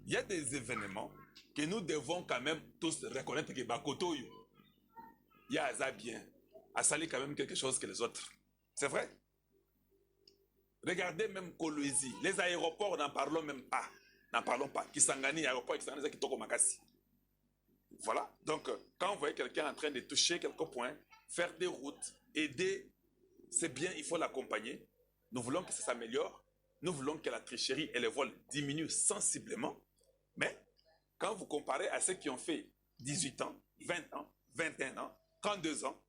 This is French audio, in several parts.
il y a des événements que nous devons quand même tous reconnaître que Bakoto, il y a ça bien, à salir quand même quelque chose que les autres. C'est vrai? Regardez même Kolwezi, les aéroports, n'en parlons même pas. N'en parlons pas. Kisangani, aéroport Kisangani, Kitoko Makassi. Voilà. Donc, quand vous voyez quelqu'un en train de toucher quelques points, faire des routes, aider, c'est bien, il faut l'accompagner. Nous voulons que ça s'améliore. Nous voulons que la tricherie et les vols diminuent sensiblement. Mais, quand vous comparez à ceux qui ont fait 18 ans, 20 ans, 21 ans, 32 ans,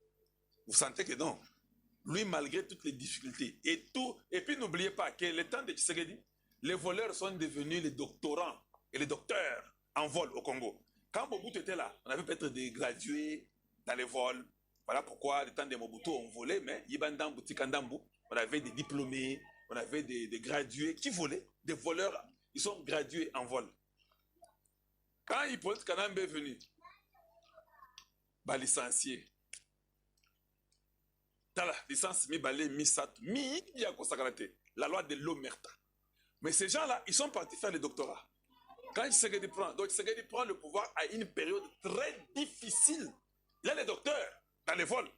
vous sentez que non. Lui, malgré toutes les difficultés et tout, et puis n'oubliez pas que le temps de Tshisekedi, les voleurs sont devenus les doctorants et les docteurs en vol au Congo. Quand Mobutu était là, on avait peut-être des gradués dans les vols. Voilà pourquoi, le temps de Mobutu, on volait, mais Yibandambu, Tikandambu, on avait des diplômés, on avait des gradués qui volaient, des voleurs, ils sont gradués en vol. Quand Hippolyte Kanambe est venu, licencié, dans la licence, la loi de l'Omerta. Mais ces gens-là, ils sont partis faire le doctorat. Quand Tshisekedi prend le pouvoir à une période très difficile, il y a les docteurs dans les vols.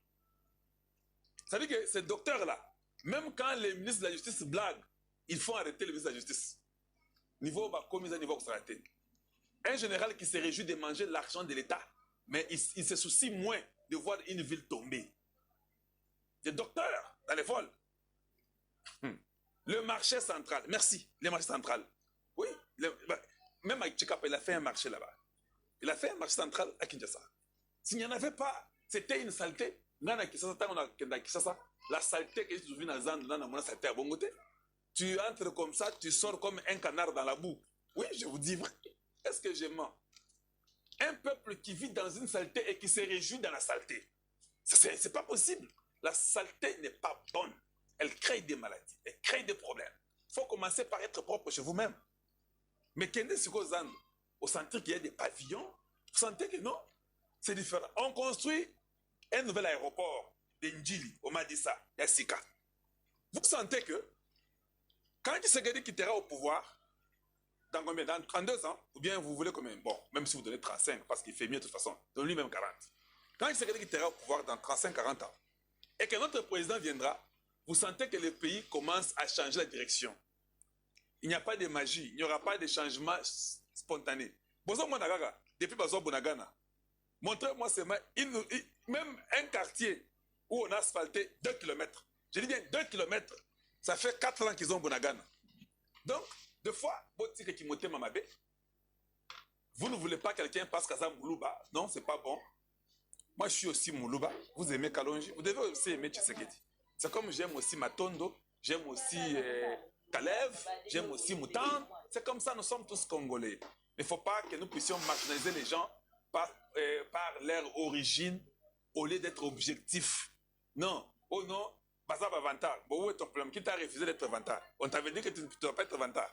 Ça veut dire que ces docteurs-là, même quand les ministres de la Justice blaguent, ils font arrêter le ministre de la Justice. Niveau bas, commis à niveau que ça a été. Un général qui se réjouit de manger l'argent de l'État, mais il se soucie moins de voir une ville tomber. Des docteurs dans les vols. Le marché central, merci, le marché central. Oui, même avec Tchikapa, il a fait un marché là-bas. Il a fait un marché central à Kinshasa. S'il n'y en avait pas, c'était une saleté. La saleté que tu vis dans la saleté à Bongoté. Tu entres comme ça, tu sors comme un canard dans la boue. Oui, je vous dis vrai. Est-ce que je mens? Un peuple qui vit dans une saleté et qui se réjouit dans la saleté. C'est pas possible. La saleté n'est pas bonne. Elle crée des maladies, elle crée des problèmes. Il faut commencer par être propre chez vous-même. Mais quand au centre qu'il y a des pavillons, vous sentez que non, c'est différent. On construit un nouvel aéroport de Ndjili, au Madissa, et à Sika. Vous sentez que quand Tshisekedi quittera au pouvoir, dans combien? Dans 32 ans, ou bien vous voulez combien? Bon, même si vous donnez 35, parce qu'il fait mieux de toute façon, donnez-lui même 40. Quand Tshisekedi quittera au pouvoir dans 35-40 ans, et que notre président viendra, vous sentez que le pays commence à changer la direction. Il n'y a pas de magie, il n'y aura pas de changement spontané. Depuis Bazo Bonagana, montrez-moi seulement même un quartier où on a asphalté 2 km. Je dis bien 2 km, ça fait 4 ans qu'ils ont Bonagana. Donc, deux fois, vous ne voulez pas quelqu'un parce que ça Moulouba. Non, c'est pas bon. Moi, je suis aussi Moulouba. Vous aimez Kalonji, vous devez aussi aimer Tshisekedi. C'est comme j'aime aussi Matondo, j'aime aussi Kalev, j'aime aussi Moutan. C'est comme ça, nous sommes tous Congolais. Il ne faut pas que nous puissions marginaliser les gens par leur origine au lieu d'être objectifs. Non. Oh non, Bazab Avantar. Bon, où est ton problème? Qui t'a refusé d'être Avantar? On t'avait dit que tu ne dois pas être Avantar.